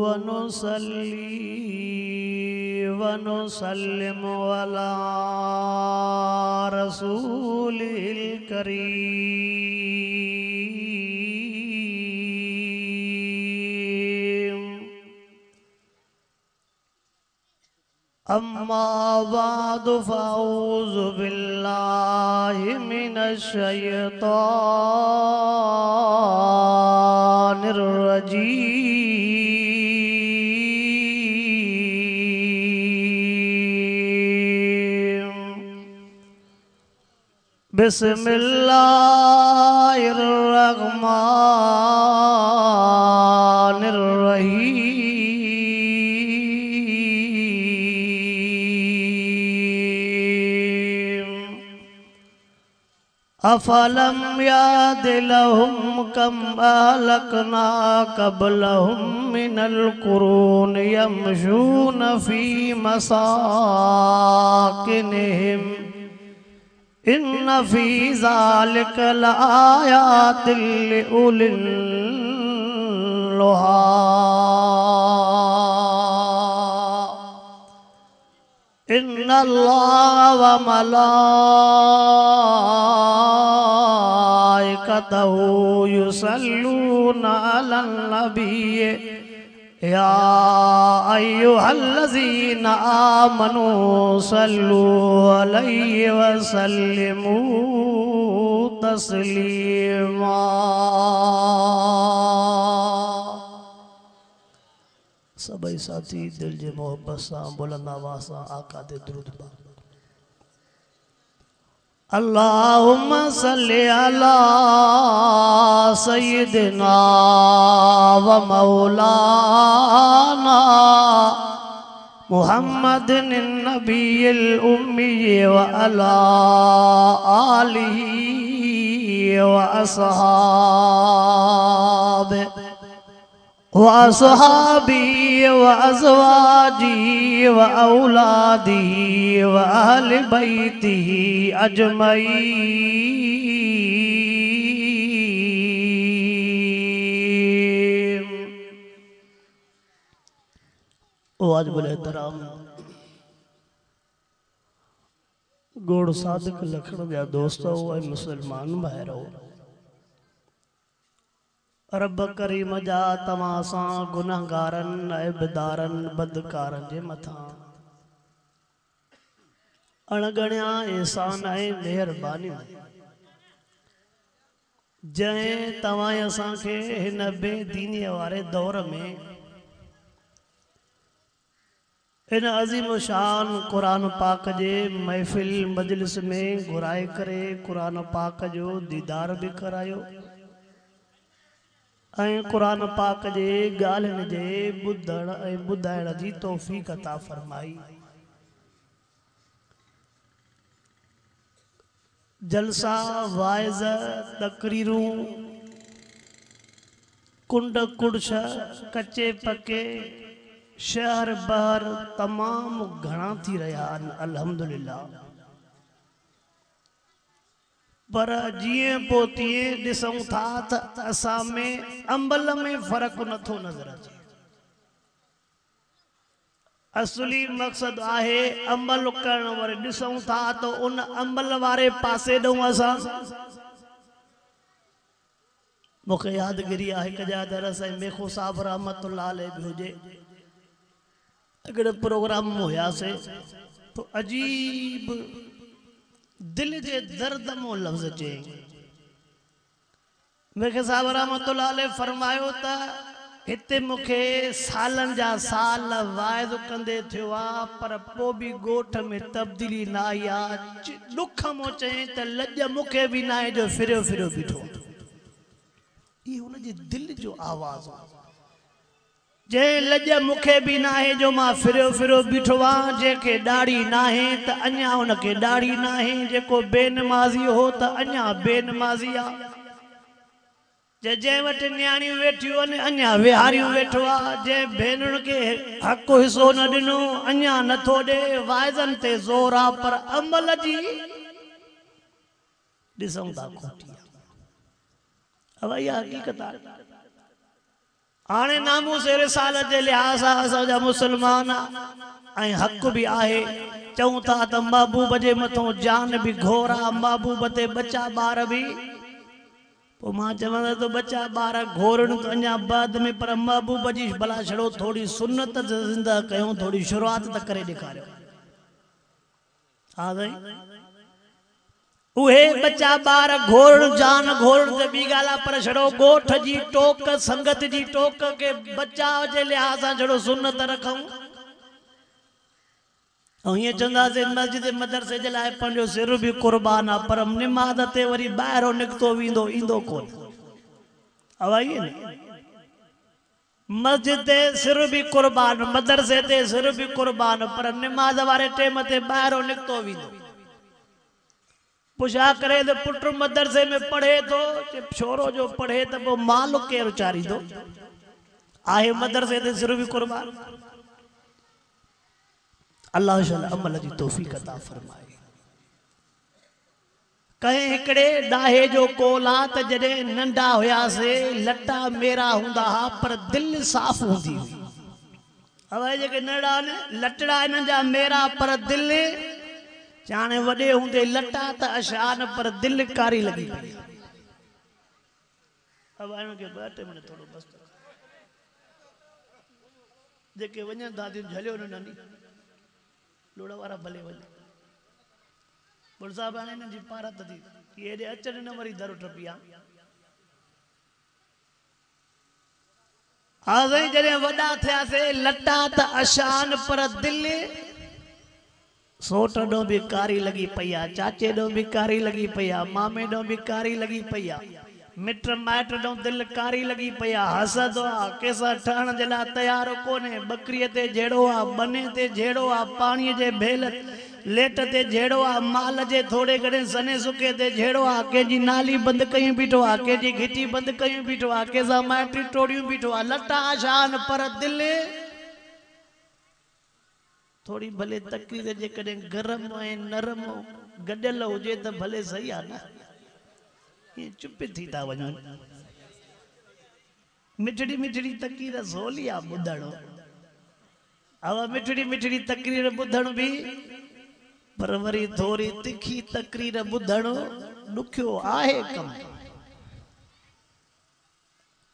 वनुसल्ली वनुसल्लिमु अला रसूलिल करीम। अम्मा बाद फ़अऊज़ु बिल्लाहि मिनश शैतानिर रजीम। बिस्मिल्लाहिर रहमानिर रहीम। अफलम यादिलहुम कम अहलकना क़ब्लहुम मिनल कुरून यमशून फी मसाकिनिहिम इन्न फी ज़ालिका लआयातिल लिउलिल नुहा। इन्नल्लाह व मलाइकतहु युसल्लूना अलन नबिय्य या अय्युहल्लज़ीना आमनू सल्लू अलैहि व सल्लिमू तस्लीमा। सभी साथी दिल जे मोहब्बत सां बुलंद आवाज़ सां आका ते दुरूद पढ़ो। अल्लाहुम्मा सल्लि अला सय्यिदिना व मौलाना मुहम्मदिन नबिय्यिल उम्मी व अला आलिहि व अस्हाबिहि व अस्हाबी व अज़वाजी व औलादी व अहले बैती अजमईन। वाजिबुल एहतराम गोड़ सादिक लखण जा दोस्तों ऐं मुसलमान भाइरो, रब करीम जा तव्हां सां गुनहगारनि ऐबदारनि बदकारनि जे मथां अणगणिया एहसान ऐं महिरबानियूं जंहिं तव्हां असांखे हिन बेदीनीअ वारे दौर में इन अज़ीम शान क़ुरान पाक जे महफ़िल मजलिस में घुराए करे क़ुरान पाक जो दीदार भी करायो ऐं क़ुरान पाक जे ॻाल्हियुनि जे ॿुधण ऐं ॿुधाइण जी तौफ़ीक़ अता फरमाई। जलसा वाइज़ तकरीरूं कुंड कुड़श कच्चे पके शहर बहर तमाम घणा थी रहा आहिनि अल्हम्दुलिल्लाह। पर जीअं पोइ तीअं ॾिसूं था त असां में अमल में फ़र्क़ु नथो नज़र अचे। असली मक़सदु आहे अमल करण वारे ॾिसूं था त उन अमल वारे पासे ॾऊं असां। मूंखे यादगिरी आहे हिकु जाइ दरस ऐं मेखो साहब रहमतुल्लाह अलैह बि हुजे, हिकिड़े प्रोग्राम में हुयासीं तो अजीब दिल जे दर्द मो लफ्ज़ चई। मेखे साहब रहमतुल्लाह अलैह फरमायो त हिते मूंखे सालन जा साल वाइद कंदे थियो आहे पर पोइ बि ॻोठ में तब्दीली न आई आहे। ॾुख मो चई त लॼ मूंखे बि न आहे जो फिरियो फिरियो बीठो। ये हुनजी दिल जो आवाज़ आहे। जे लॼ मूंखे बि न आहे जो मां फिरियो फिरियो बीठो आहियां। जंहिंखे ॾाढ़ी न आहे त अञा हुनखे ॾाढ़ी न आहे। जेको बेनमाज़ी हो त अञा बेनमाज़ी आहे। जंहिं वटि न्याणियूं वेठियूं आहिनि अञा विहारियूं वेठो आहे। जंहिं भेनरुनि खे हक़ हिसो न ॾिनो अञा नथो ॾे। वाइज़नि ते ज़ोर आहे पर अमल जी ॾिसूं था खोटी आहे। अब इहा हक़ीक़त आहे। आने नामूस रिसालत जे लिहाज़ सां असांजा मुसलमान ऐं हक़ भी आहे चऊं था त महबूब जे मथों जान भी घोर आहे महबूब ते बच्चा ॿार भी पोइ मां चवंदा तो बच्चा ॿार घोरनि त अञा बाद में पर महबूब जी भला छड़ो थोड़ी सुन्नत ज़िंदा कयूं थोड़ी शुरुआत त करे ॾेखारियो हा साईं उहे बच्चा ॿार घोरण जान घोरण ते ॿी ॻाल्हि आहे पर छड़ो ॻोठ जी टोक संगत जी टोक के बच्चा जे लिहाज़ सां छड़ो सुन्नत रखूं ऐं हीअं चवंदासीं मस्जिद मदरसे जे लाइ पंहिंजो सिर बि क़ुर्बान आहे पर निमाज़ ते वरी ॿाहिरों निकितो वेंदो ईंदो कोन अवाई न मस्जिद ते सिर भी क़ुर्बान मदरसे ते सिर भी क़ुर्बान पर निमाज़ वारे टाइम ते ॿाहिरों निकितो वेंदो पुछा करे तो पुट मदरसे में पढ़े तो छोरो जो पढ़े तो वो माल केर उचारींदो आहे मदरसे ते सिर भी क़ुर्बान अल्लाह शाला अमल जी तौफीक अता फरमाए कहे हिकड़े डाहे जो कोला त जडे नंढा हुयासे लट्टा मेरा हुंदा हा पर दिल साफ हुंदी हुई अवे जेके नंढा ने लटड़ा इन्हनि जा मेरा पर दिल जाने वडे हुंदे लट्टा त अशान पर दिल कारी लगी पई अब आने के बाटे में थोड़ो बस जेके वणन दादी झलियो न ननी लोड़ा वारा भले वने बुढ़ साहब आने न जी पारत थी ये दे अचन न वरी दर टपिया हां सही जने वडा थया से लट्टा त अशान पर दिल सोट डो भी कारी लगी पया चाचे डो भी कारी लगी पया मामे डो भी कारी लगी पया मिट माइट डो दिल कारी लगी पया हसद आ कैसा ठहण जे ला तैयार कोने बकरी ते जेड़ो आ बने ते जेड़ो आ पानी जे भेल लेट ते जेड़ो आ माल जे थोड़े घणे सने सुके ते जेड़ो आ के जी नाली बंद कई बीठो आ के जी घिटी बंद कई बीठो आ के सा माटी टोड़ियों बीठो आ लटा शान पर दिल थोड़ी भले तकलीफ जे कदे गरम है नरम गडल हुजे त भले सही आ ना ये चुप थी ता वणन मिठड़ी मिठड़ी तकरीर सोलिया बुधणो आवा मिठड़ी मिठड़ी तकरीर बुधण भी पर वरी थोड़ी तिखी तकरीर बुधणो दुखियो आहे कम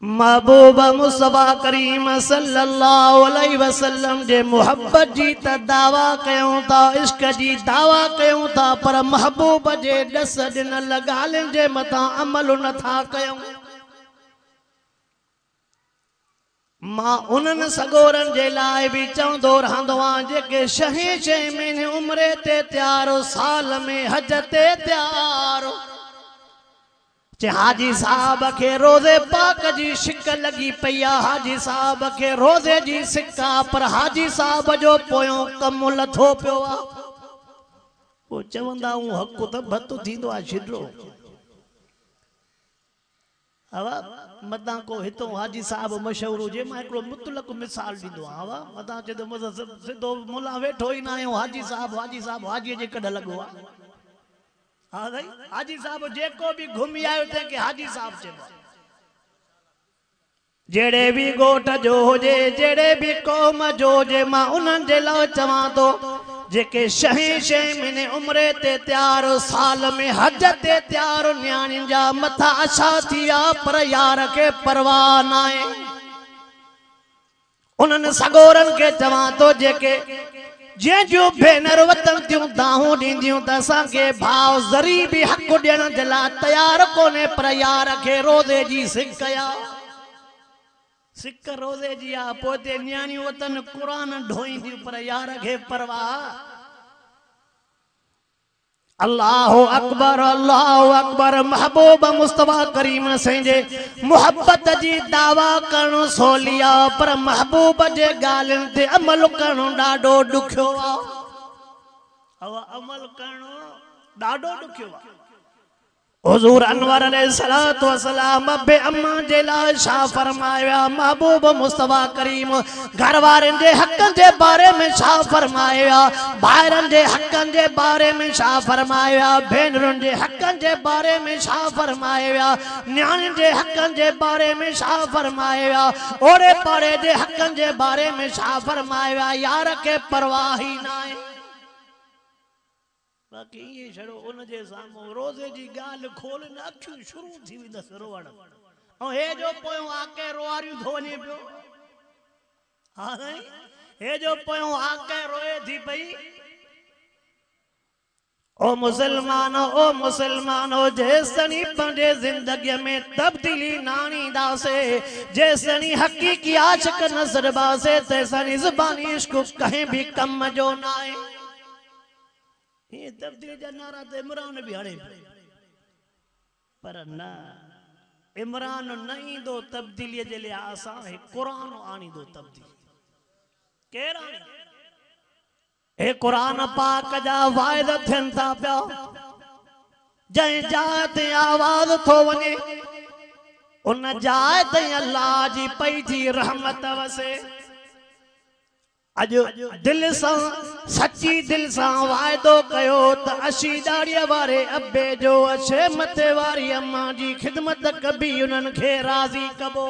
महबूब मुस्तफा करीम सल्लल्लाहु अलैहि वसल्लम जे मोहब्बत जी त दावा कयूं था इश्क जी दावा कयूं था पर महबूब जे दस दिन लगालन जे मथा अमल नथा कयूं मां उन्हनि सगोरन जे लाइ भी चवंदो रहंदो आहियां जेके छहें महीने उम्र ते तैयार साल में हज ते तैयार हाजी साहब के रोजे पाक जी शिक लगी पई हाजी साहब के रोजे जी सिक्का पर हाजी साहब जो पोयों कम लथो पियो वो चवंदा हक़ त भत थींदो आ छिडरो हवा मदा को हितो हाजी साहब मशहूर हुजे मां हिकिड़ो मुतलक मिसाल ॾींदो आहियां हवा मदा चए थो सिधो मुला वेठो ई न आहियो हाजी साहब हाजीअ जे कॾ लॻो आहे हाँ भाई हाजी साहब जेको भी घूमी आयो थे कि हाजी साहब चलो जेड़े भी गोठ जो होजे जेड़े भी कौम जो जे मां उन्हनि जे लाइ चवां तो जेके छहें महीने उम्र ते तैयार साल में हज ते तैयार न्याणियुनि जा मथा अछा थिया पर यार के परवाह न आहे उन्हनि सगोरन के चवां तो जेके जे जो भेनर वतन थियूं दाहूं ॾींदियूं त असांखे भाव ज़री भी हक़ ॾियण जे लाइ तैयार कोन्हे पर यार खे रोज़े जी सिक रोज़े जी आहे पोइ ते न्याणियूं वतन क़ुरान ढोईंदियूं पर यार खे परवाह अल्लाहु अकबर महबूब मुस्तफा करीम संजे मोहब्बत जी दावा करणो सोलिया पर महबूब जे गालिन ते अमल करणो ॾाढो ॾुखियो आहे अमल करणो ॾाढो ॾुखियो आहे हुजूर अनवर अलैहिस्सलातु वस्सलाम अब्बे अम्मा जे लाइ छा फरमाया महबूब मुस्तफा करीम घर वारनि जे हक़नि जे बारे में छा फरमाया भाइरनि जे हक़नि जे बारे में छा फरमाया भेनरुनि जे हक़नि जे बारे में छा फरमाया न्याणियुनि जे हक़नि जे बारे में छा फरमाया ओड़े पाड़े जे हक़नि जे बारे में छा फरमाया यार के परवाह ही ना आहे बाक़ी ये छड़ो उन जे साम्हूं रोज़े जी ॻाल्हि खोल न अखियूं शुरू थी वेंदसि रोअण ऐं हे जो पोयों आके रोआरियूं थो वञे पियो हा साईं हे जो पोयों आके रोए थी पई ओ मुसलमानो जेसनी पंहिंजे ज़िंदगीअ में तब्दीली न आणींदासे जेसनी हक़ीक़ी आशिक़ नज़र बासे तेसनी ज़बानी इश्क़ कहीं भी कम जो न आहे ये तब्दीली जा नारा तो इमरान भी हड़े पर न इमरान न ईंदो तब्दीली जे लिए असां कुरान आणींदो तब्दीली केर आणी हे कुरान पाक जा वाइद थियनि था पिया जंहिं जाइ ते आवाज़ थो वञे उन जाइ ते अल्लाह जी पई थी रहमत वसे अज दिल से सच्ची दिल से वायदो कयो त अशी दाड़ीअ वारे अब्बे जो अछे मथे वारी अम्मा जी खिदमत कबी उन्हनि खे राज़ी कबो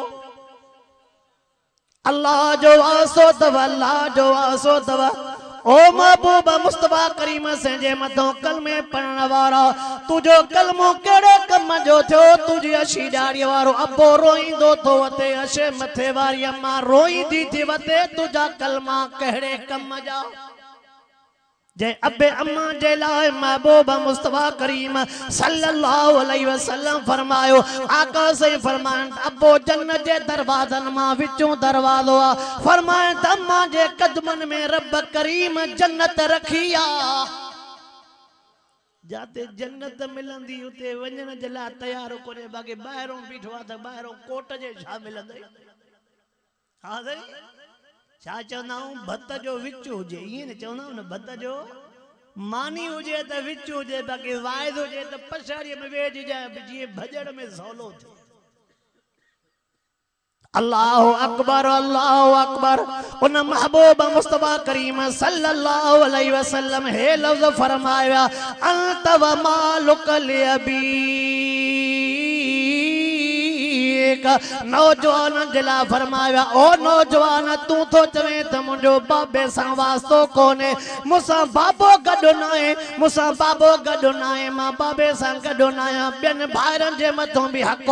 अल्लाह जो वासो तव अल्लाह जो वासो तव ओ महबूब मुस्तफा करीम संजे मथों कलमे पढ़ण वारा तुझो कलमो केड़े कम जो थियो तुझी अशी डाड़ी वारो अब्बो रोईंदो थो वते अशे मथे वारी अम्मा रोईंदी थी वते तुझा कलमा केड़े कम जा जे अब्बे अम्मा जे लाए महबूब मुस्तफा करीम सल्लल्लाहु अलैहि वसल्लम फरमायो आका से फरमान अब्बो जन्नत जे दरवाजन मां विचों दरवाजो आ फरमाए अम्मा जे कदमन में रब करीम जन्नत रखिया जाते जन्नत मिलंदी उते वञण जे लाइ तयार कोने बाकी ॿाहिरों बीठो आहे त ॿाहिरों कोट जे छा मिलंदई हा साईं छा चवंदा आहियूं भत जो विच हुजे ईअं न चवंदा आहियूं न भत जो मानी हुजे त विच हुजे बाक़ी वाइद हुजे त पछाड़ीअ में वेझ जाए जीअं भॼण में सवलो थिए अल्लाहु अकबर उन महबूब मुस्तफा करीम सल्लल्लाहु अलैहि वसल्लम हे लफ्ज़ फरमाया अंत व मालुक लियबी नौजवान जिला फरमाया ओ नौजवान तू तो चवे त मुंजो बाबे सा वास्तो कोने मुसा बाबो गडो नाए मुसा बाबो गडो नाए मां बाबे सा गडो नाया बिन भाइरन जे मथों भी हक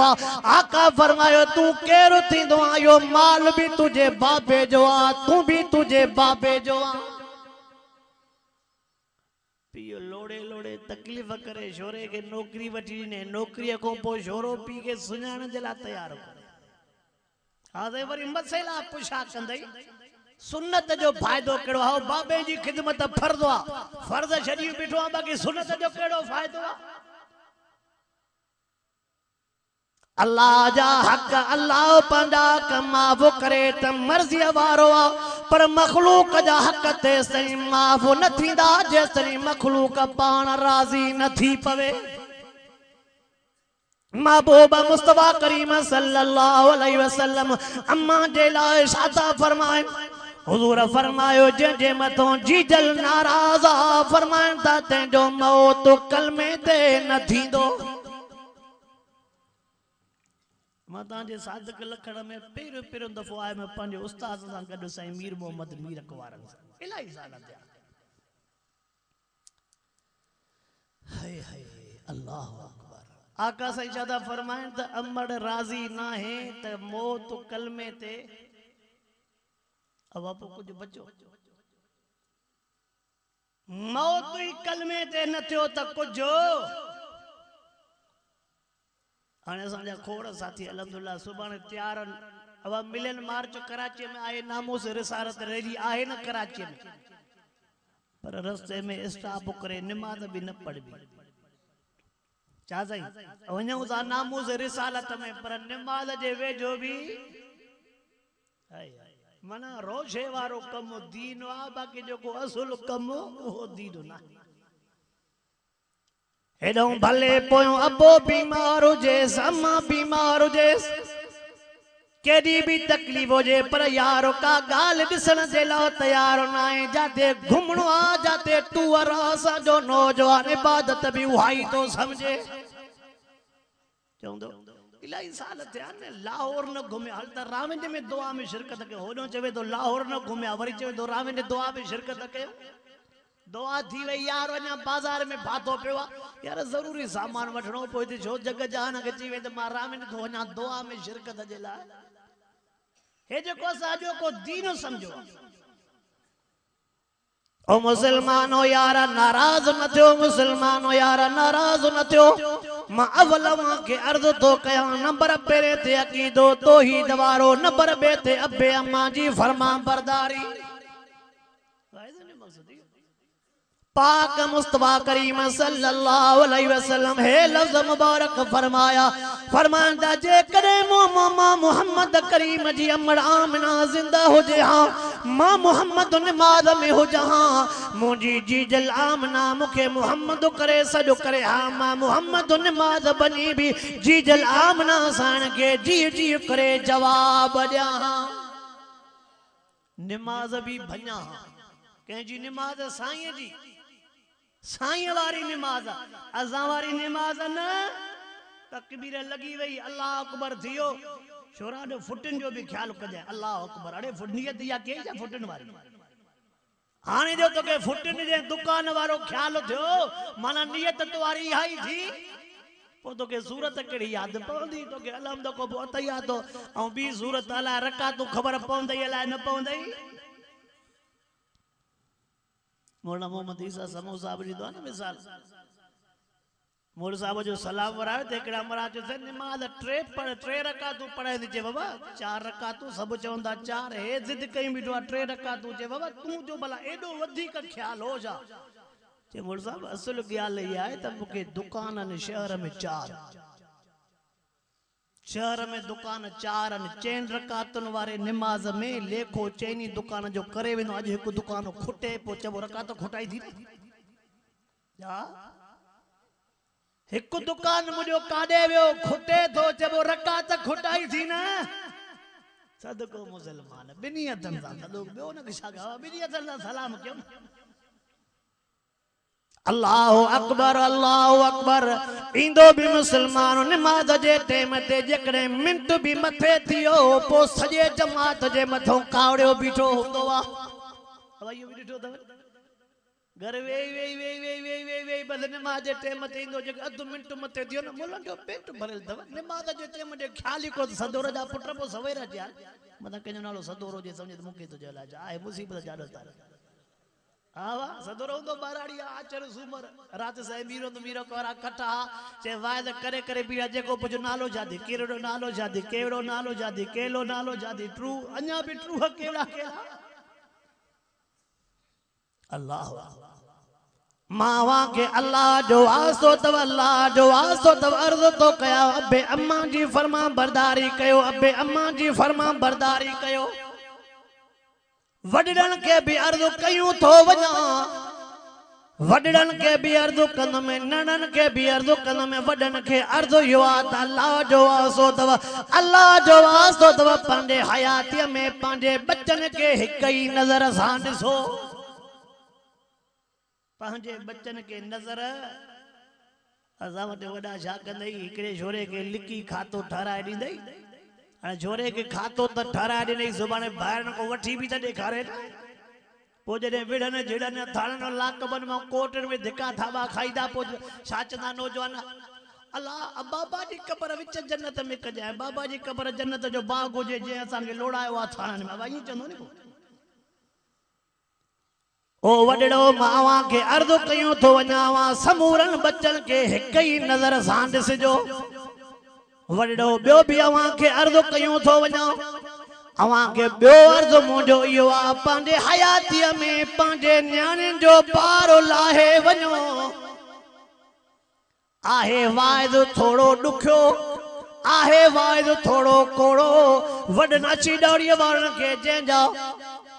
आका फरमायो तू केरो थींदो आयो माल भी तुझे बाबे जो आ तू भी तुझे बाबे जो आ पियो लोड़े लोड़े तकलीफ़ करे छोरे के नौकरी वठी ने नौकरी को पो छोरो पी के सुञाण जे ला तैयार करे हा ते वरी मसइला पुछा कंदई सुन्नत जो फायदो केड़ो हो बाबे जी खिदमत फर्ज आ फर्ज छडी बिठो आ बाकी सुन्नत जो केड़ो फायदो आ अल्लाह जा हक अल्लाह पंदा कमाव करे त मर्जी वारो आ पर मखलूक जा हक ते सही माफ न थींदा जेसनी मखलूक पान राजी न थी पवे महबूब मुस्तफा करीम सल्लल्लाहु अलैहि वसल्लम अम्मा जे लाए शादा फरमाए हुजूर फरमायो जे मथों जीजल नाराज आ फरमाइन ता तेजो मौत कलमे ते न थींदो मां तव्हांजे सादिक लखण में पहिरियों दफ़ो आयो मैं पंहिंजे उस्ताद सां गॾु साईं मीर मोहम्मद मीर अकवारनि सां इलाही साल थिया हाय हाय अल्लाह अकबर आका साईं शादा फरमाइनि त अमड़ राज़ी ना है त मौत कलमे ते अब आपको कुछ बचो मौत ही कलमे ते न थियो त कुछ हाणे असांजा खोड़ साथी अल्हम्दुलिल्लाह सुभाणे तैयार अब मिलन मार्च कराची में आए नामूस रिसालत रैली आहे न कराची में पर रस्ते में स्टॉप करे नमाज भी न पढ़बी छा साईं वञूं था नामूस रिसालत में पर नमाज जे वेझो भी माना रोशे वारो कम दीन आ बाकी जो असुल कम वो दीन ना हेॾो भले पोयों अबो बीमार हुजेस, अम्मा बीमार हुजेस, केॾी बि तकलीफ़ हुजे, पर यारो का ॻाल्हि ॾिसण जे लाइ तयार न आहे। जाते घुमणो आहे, जाते टूअर आहे, असांजो नौजवान इबादत बि उहा ई थो सम्झे। चवंदो इलाही साल थिया न लाहौर न घुमिया, हल त रावंड में दुआ में शिरकत कयो। होॾो चवे थो लाहौर न घुमिया, वरी चवे थो रावंड दुआ में शिरकत कयो। दुआ थी वही यार, अञा बाज़ार में फाथो पियो आहे यार, ज़रूरी सामान वठणो पियो थी, छो जग जहान अची वई त मां रावंड थो वञा दुआ में शिरकत जे लाइ। हे जेको असांजो को दीन सम्झो। ओ मुसलमानो यारा नाराज न थियो, मुसलमानो यारा नाराज न थियो। मां अवल के अर्ज तो कया, नंबर पेरे ते अकीदो तौहीद वारो, नंबर बे ते अब्बे अम्मा जी फरमा बरदारी। पाक मुस्तफा करीम सल्लल्लाहु अलैहि वसल्लम हे लफ्ज़ मुबारक फरमाया, फरमांदा जे करे मामा मोहम्मद करीम जी अमड़ आमना जिंदा हो जे, हाँ मां मोहम्मद नमाज में हो जहां, मुझी जीजल आमना मुखे मोहम्मद करे सजो करे, हाँ मां मोहम्मद नमाज बनी भी जीजल आमना सान के जी जी करे जवाब दिया। नमाज भी भञा कहीं जी नमाज साईं जी, साईं वारी नमाज, अज़ां वारी नमाज न। तकबीर लगी वही, अल्लाह अकबर थियो, छोरा जो फुटन जो भी ख्याल कजे, अल्लाह अकबर, अरे नियत या के जा फुटन वारी। हाने जो तो के फुटन जे दुकान वारो ख्याल थियो, माना नियत तुम्हारी हाई थी, पो तो के सूरत केड़ी याद पवंदी, तो के अलहमद को अतया तो औ बी सूरत अला रका तू खबर पवंदई अला न पवंदई। मौलाना मोहम्मद ईसा समो साहब जी दो ना मिसाल, मोल साहब जो सलाम वरायो ते एकड़ा महाराज से नमाज ट्रे रकातू पढ़ाई दीजे बाबा, 4 रकातू सब चवंदा 4, हे जिद कई बिठो 3 रकातू चे बाबा, तू जो भला एडो वधिक ख्याल हो जा। चे मोल साहब असल ॻाल ई आहे त मुके दुकानन शहर में 4, शहर में दुकान 4 आहिनि, 4 रकातुन वारे नमाज में लेखो चैनी दुकान जो करे वेंदो। अॼु हिकु दुकान खुटे पो चबो रकात खुटाई थी या हिकु दुकान मुझो काॾे वियो खुटे थो, चबो रकात खुटाई थी न। सदको मुसलमान बिनी हथन सां सदो ॿियो न छा गा, बिनी हथन सां सलाम कयो। अल्लाहु अकबर, अल्लाहु अकबर। इंदो भी मुसलमान नमाज जे टाइम ते जेकॾहिं मिंट भी मथे थियो, पो सॼे जमात जे मथों कावड़ियो बीठो हूंदो आ। इहो बि ॾिठो अथव, घर वेही वेही वेही वेही वेही वेही वेही बस नमाज जे टाइम ते ईंदो, जेको अधु मिंट मथे थियो न मुलनि जो पेट भरियल अथव, नमाज जे टाइम ते ख्याल ई को सदोर जा पुट पो सवेर अचिया, मतिलबु कंहिंजो नालो सदोरो जे सम्झे मूंखे थो चयो आहे मुसीबत जाॾो तार। हाँ वाह सदोरो हूंदो बाराड़ी आचर सूमर रात साईं मीरो तो मीरो कोरा कटा चे वायद करे करे बीड़ा जेको पुछ नालो जादी केड़ो नालो जादी केड़ो नालो जादी केलो नालो जादी ट्रू अञा भी ट्रू केड़ा केड़ा। अल्लाह मावा के अल्लाह जो आसो तव, अल्लाह जो आसो तव। अर्ज तो कया अबे अम्मा जी फरमा बरदारी कयो, अबे अम्मा जी फरमा बरदारी कयो। वडड़न के भी अर्ज कयूं थो वना, वडड़न के भी अर्ज कंद में, ननन के भी अर्ज कंद में, वडन के अर्ज यो आ अल्लाह जो आसो तव, अल्लाह जो आसो तव। पंहिंजे हयाती में पंहिंजे बच्चन के हिक ही नजर सां ॾिसो, पंहिंजे बच्चन के नजर। असां वटि वॾा छा कंदई, हिकिड़े छोरे के लिकी खातो ठाराए ॾींदई, छोरे के खातो तो ठाराए ॾिनई, सुभाणे ॿाहिरि को वठी भी त ॾेखारे। पोइ जॾहिं विढ़न झिड़न थाड़न लाकबन मां कोटन में धिका थाबा खाईदा, पोइ छा चवंदा नौजवान, अल्लाह बाबा जी क़बर विच जन्नत में कजाए, बाबा जी क़बर जन्नत जो बाग हुजे जंहिं असांखे लोड़ायो आहे थाणनि में। बाबा ईअं चवंदो नी। ओ वडड़ो मावा के अर्ज कयूं थो वञावा, समूरन बच्चन के हिक ही नज़र सां ॾिसजो। वडड़ो ॿियो भी अवां के अर्ज कयूं थो वञा, अवां के ॿियो अर्ज मुंहिंजो इहो आहे, पंहिंजे हयातीअ में पंहिंजे न्याणियुनि जो पारो लाहे वञो। आहे वाइद थोड़ो ॾुखियो, आहे वाइद थोड़ो कोड़ो, वॾनि अची ॾौड़ीअ वारनि खे जंहिंजा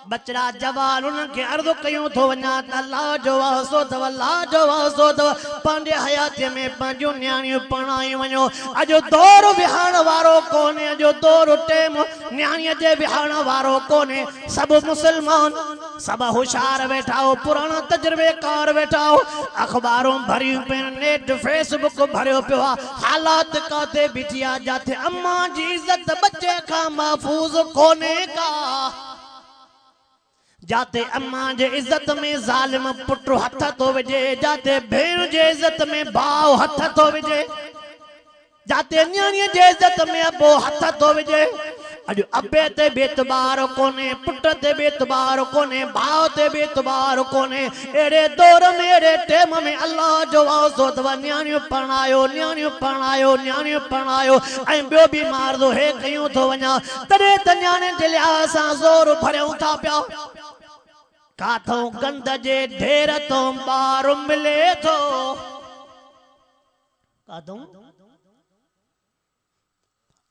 बचड़ा जवान उनके अर्ज़ कयूं थो वञा त अल्लाह जो वासो अथव, अल्लाह जो वासो अथव। पंहिंजे हयातीअ में पंहिंजूं नियाणियूं पढ़ायूं वञो। अॼु दौर विहारण वारो कोन्हे, अॼु दौर टेम नियाणीअ जे विहारण वारो कोन्हे। सभु मुस्लमान सभु होशियार वेठा हो, पुराणा तजुर्बेकार वेठा हो, अखबारूं भरियूं पियूं, नेट फेसबुक भरियो पियो आहे। हालात काथे बीठी आहे जिथे अम्मा जी इज़त बच्चे खां महफूज़ कोन्हे का, जाते अम्मा जे इज्जत में जालिम पुट हथ तो विझे, जाते भेण जे इज्जत में भाउ हथ तो विझे, जाते न्याणीअ जे इज्जत में अबो हथ तो विझे। अॼु अबे ते बेतबार कोन्हे, पुट ते बेतबार कोन्हे, भाउ ते बेतबार कोन्हे। अहिड़े दौर में अहिड़े टेम में अल्लाह जो वासो अथव। न्याणियूं पढ़ायो, न्याणियूं पढ़ायो, न्याणियूं पढ़ायो। ऐं ॿियो बि मारदो हे कयूं थो वञा, तॾहिं त न्याणियुनि जे लिहाज़ सां ज़ोर भरियूं था पिया। काथों गंद जे ढेर तो ॿार मिले थो,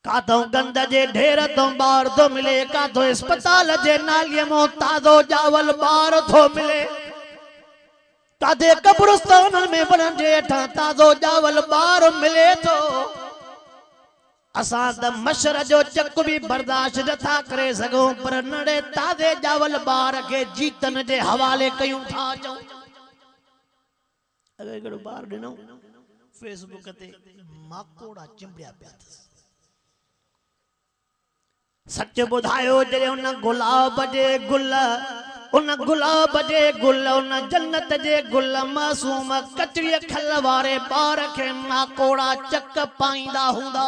काथों गंद जे ढेर तो ॿार थो मिले, काथों अस्पताल जे नालीअ मां ताज़ो चावल ॿार थो मिले, काथे कब्रिस्तान में वणनि जे हेठां ताज़ो चावल ॿार मिले थो। असां त मशर जो चक भी बर्दाश्त नथा करे सघूं, पर नड़े ताज़े चावल ॿार खे जीतन जे हवाले कयूं था चऊं। अगरि हिकिड़ो ॿार ॾिनो फेसबुक ते माकोड़ा चिंबड़िया पिया अथसि। सच ॿुधायो, जॾहिं उन गुलाब जे गुल, उन गुलाब जे गुल, उन जन्नत जे गुल मासूम कचड़ीअ खल वारे ॿार खे माकोड़ा चक पाईंदा हूंदा।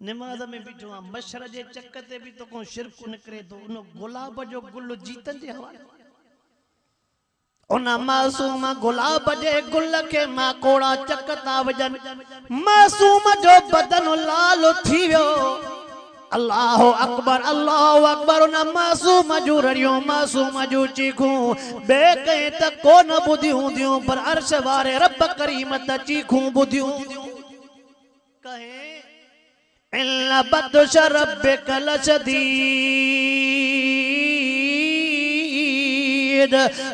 निमाज़ में बीठो आहे, मशर जे चक ते बि तो को शिरक निकिरे थो, उन गुलाब जो गुल जीतन जे हवाले, उन मासूम गुलाब जे गुल के माकोड़ा चक था वजन, मासूम जो बदन लाल थी वियो। अल्लाह अकबर, अल्लाह अकबर। उन मासूम जूं रड़ियूं, मासूम जूं चीखूं बे कहीं त कोन ॿुधियूं हूंदियूं, पर अर्श वारे रब करीम त चीखूं ॿुधियूं कहे इल्ला बदश रब्बिक लशदीद।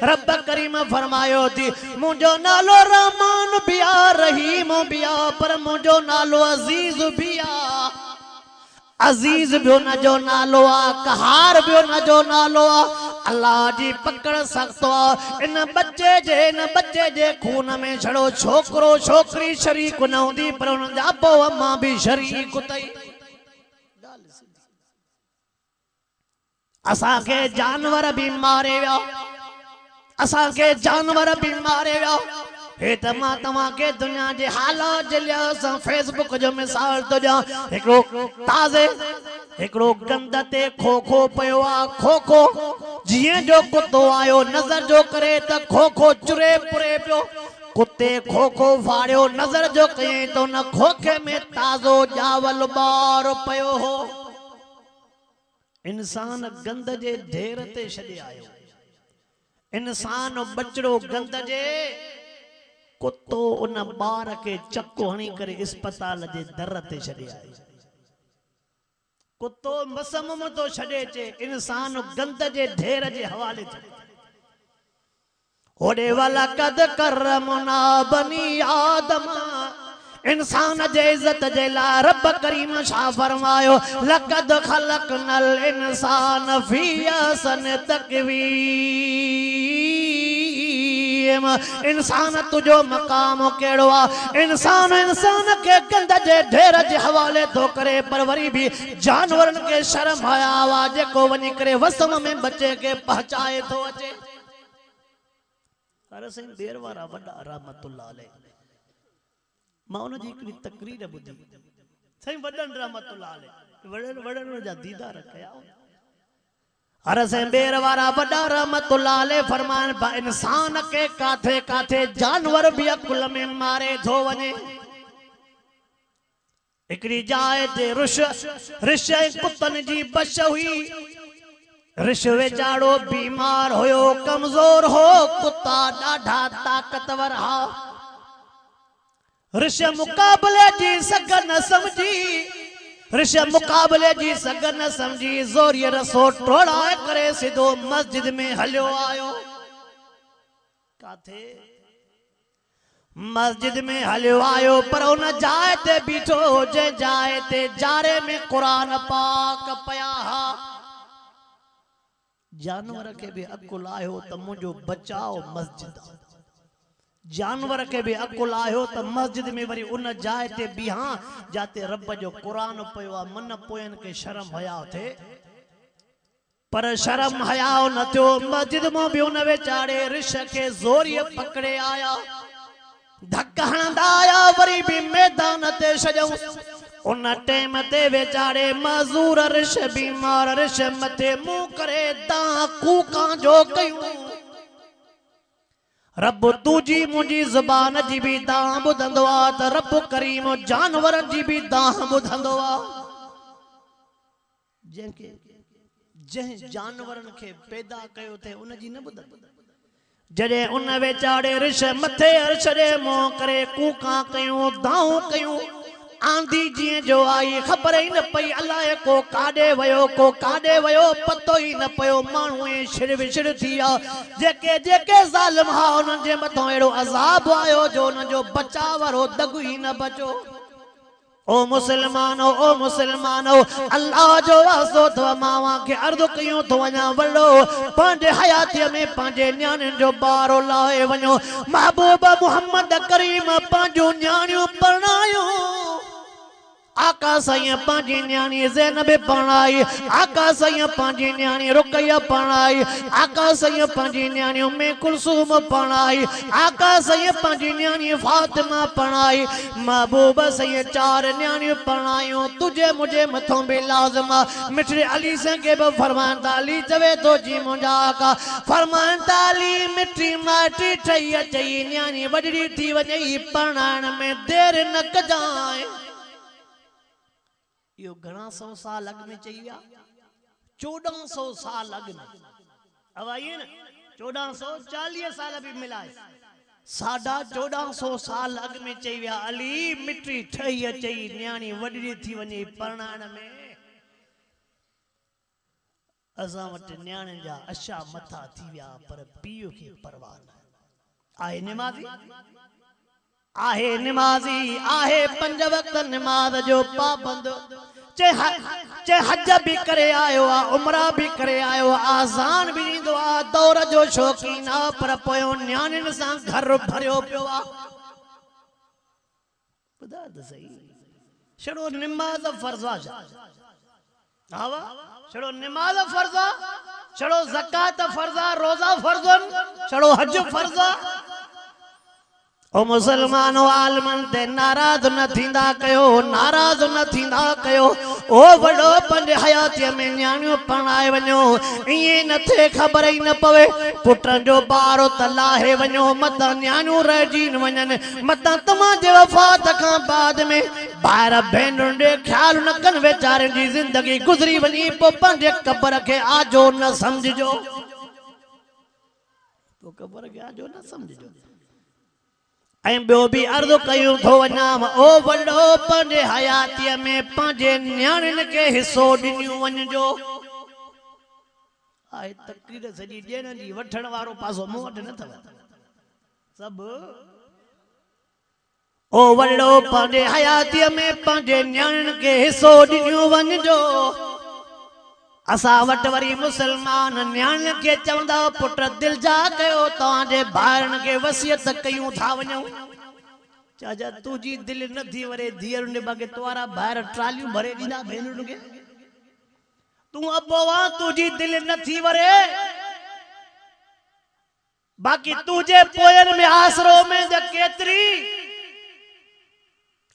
रब करीम फरमायो थी, मुंहिंजो नालो रहमान भी आ, रहीम भी आ, पर मुंहिंजो नालो अजीज भी आ। अजीज भी न जो नालो आ, कहार भी न जो नालो आ। अल्लाह जी पकड़ सख्त आ। इन बच्चे जे खून में छड़ो छोकरो छोकरी शरीक न हूंदी, पर उन जा अबो अम्मा भी शरीक तई। असां के जानवर भी मारे विया, असां के जानवर भी मारे विया। हे त मां तव्हां के दुनिया जे हालात जे लिहाज़ सां फेसबुक जो मिसाल तो ॾियां। हिकिड़ो ताज़े हिकिड़ो गंद ते खोखो पियो आ, खोखो जीअं जो कुतो आयो नज़र जो करे त खोखो चुरे पुरे पियो। कुत्ते खोखो फाड़ियो, नज़र जो कयईं त उन खोखे में ताज़ो चावल ॿार पियो हो। इंसान गंद जे ढेर ते छॾे आयो, इंसान बचड़ो गंद जे, कुत्तो उन ॿार के चको हणी करे अस्पताल जे दर ते छॾे आयो। कुत्तो मसम तो छॾे चे, इंसान गंद जे ढेर जे हवाले थे। होड़े वाला कद करमना बनी आदम, इंसान जे इज्जत जे लाइ रब करीम छा फरमायो, लक़द खलक़नल इंसान फी अहसन तक़वीम। इंसान तुझो मकाम केड़ो आ, इंसान के गंद जे ढेर जे हवाले तो करे, पर वरी भी जानवरन के शर्म आया आवाज को वनी करे वसम में बच्चे के पहुंचाए तो अचे। अरे सही देर वारा वडा रहमतुल्लाह अलैह, मां उन जी हिकड़ी तकरीर ॿुधी, सही वडन रहमतुल्लाह अलैह, वडन जा दीदार कया। अरे से बेर वारा वडा रहमतुल्लाह अलैह फरमान, इंसान के काथे काथे जानवर भी अकुल में मारे थो वने। हिकड़ी जाए ते ऋष कुतन जी बश हुई, ऋष वेचारो बीमार होयो, कमजोर हो, कुत्ता ॾाढा ताकतवर हा। ऋष मुकाबले जी सघ न समझी, ऋष मुकाबले जी सगन समझी ज़ोरीअ रसो टोड़ाए करे सिधो मस्जिद में हलियो आयो काथे मस्जिद में हलियो आयो पर उन जाए ते बीठो जे जाए ते जारे में कुरान पाक पया हा जानवर के भी अकुल आयो त मुझो बचाओ मस्जिद जानवर के भी अकुल आयो त मस्जिद में वरी उन जाए ते बिहा जाते रब जो कुरान पयो मन पोयन के शर्म हया थे पर शर्म हया न थियो मस्जिद में भी उन वेचारे ऋष के ज़ोरीअ पकड़े आया धक्का हणंदा आया वरी भी मैदान ते छॾऊं उन टेम ते वेचारे मजूर ऋष बीमार ऋष मथे मुंह करे दां कूकां जो कयूं रब तुझी मुंहिंजी ज़बान जी भी दां ॿुधंदो आ त रब करीम जानवर जी भी दां ॿुधंदो आ जंहिं जानवरनि खे पैदा कयो थे उन जी न ॿुधंदो जड़े उन वेचारे ऋष मथे अर्श रे मोह करे कूका कयूं दाऊं कयूं आंधी जी जो आई खबर ही न पई अलाए को काडे वयो पतो ही न पयो मानू शिर विशिर थिया जेके जेके ज़ालिम हा उन जे मथो एड़ो अज़ाब आयो जो उन जो बचावरो दग ही न बचो ओ मुसलमानो अल्लाह जो वास्तो तो मावा के अर्द कयूं तो वना वड़ो पांजे हयाती में पांजे न्याणियुनि जो बारो लाए वणो महबूब मोहम्मद करीम पांजो न्याणियों परणायो आका साईं पांजी न्याणी ज़ैनब परणाई आका साईं पांजी न्याणी रुकैया परणाई आका साईं पांजी न्याणी उम्मे कुलसूम परणाई आका साईं पांजी न्याणी फातिमा परणाई महबूब साईं चार न्याणियूं परणायूं तुझे मुझे मथों भी लाज़िमा मिठड़े अली से के भी फरमान ताली चवे तो जी मुंहिंजा आका फरमान ताली मिठी माटी ठही अचई न्याणी वॾड़ी थी वञई परणाइण में देर न कजाए यो घणा सौ साल अग में चई विया 1400 साल अग में अब आइए ना 1440 साल भी मिलाए 1450 साल अग में चई विया अली मिट्टी ठही अचई न्याणी वॾड़ी थी वञे परणाइण में असां वटि न्याणियुनि जा अशा मथा थी विया पर पीउ खे परवाह न आहे निमाज़ी आहे 5 वक्त निमाज़ जो पाबंद चे हज भी करे आयो आ उमरा भी करे आयो आज़ान भी ॾींदो आ दौर जो शौकीन आ पर पोयो न्याणियुनि सां घर भरियो पियो आ ॿुधा त सही छड़ो निमाज़ फर्ज़ आ हा छड़ो निमाज़ फर्ज़ आ छड़ो ज़कात फर्ज़ आ रोज़ा फर्ज़ आहिनि छड़ो हज फर्ज़ आ ओ मुसलमानो आलमन ते नाराज न थींदा कयो ओ वडो पंज हयाती में न्याणियों परणाए वञो इए न थे खबर ही न पवे पुटन जो बारो तलाहे वञो मत न्याणियों रहिजी न वञन मत तमा जे वफात खां बाद में ॿाहिरि भेनरुनि ॾे ख्याल न कनि वेचारे जी जिंदगी गुज़री वञी पोइ पंहिंजे कबर खे आजो न समझजो तो कबर खे आजो न समझजो ऐं ॿियो बि अर्ज़ कयूं थो वञा ओ वॾो पंहिंजे हयातीअ में पंहिंजे न्याणियुनि खे हिसो ॾिनियूं वञिजो आहे तकरीर सॼी ॾियण जी वठण वारो पासो मूं वटि न अथव सभु ओ वॾो पंहिंजे हयातीअ में पंहिंजे न्याणियुनि खे हिसो ॾिनियूं वञिजो असां वटि वरी मुसलमान न्याणियुनि खे चवंदा पुट दिलि जा कयो तव्हांजे भाइरनि खे वसियत कयूं था वञूं चाचा तुंहिंजी दिलि न थी वरे धीअरुनि बाक़ी तुआरा ॿाहिरि ट्रालियूं भरे ॾींदा भेनरुनि खे तूं अबो आ तुंहिंजी दिलि न थी वरे बाक़ी तुंहिंजे पोयनि में आसरो में त केतिरी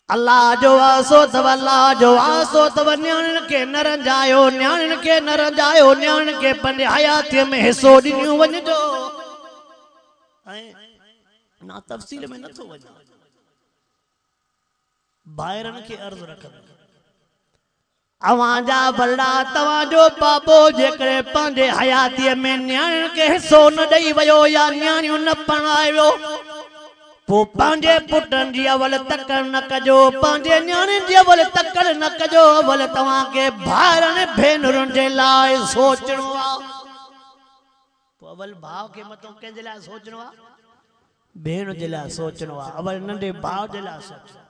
अल्लाह जो आसो तव न्याणियुनि खे न रंजायो न्याणियुनि खे पंहिंजे हयातीअ में हिसो ॾिनियूं वञिजो ऐं ना तफ़सील में नथो वञा भाइरनि खे अर्ज़ रखंदो अवांजा बल्ला तव्हांजो बाबो जेकॾहिं पंहिंजे हयातीअ में न्याणियुनि खे हिसो न ॾेई वियो या न्याणियूं न परणाए वियो पो पांजे पुटन जी अवल तकड़ न कजो, पांजे न्याणिन जी अवल तकड़ न कजो, अवल तव्हां के भाइरनि भेनरुनि जे लाइ सोचणो आ। अवल भाव के मतो कंहिंजे लाइ सोचणो आ? भेण जे लाइ सोचणो आ। अवल नंढे भाउ जे लाइ सोचणो।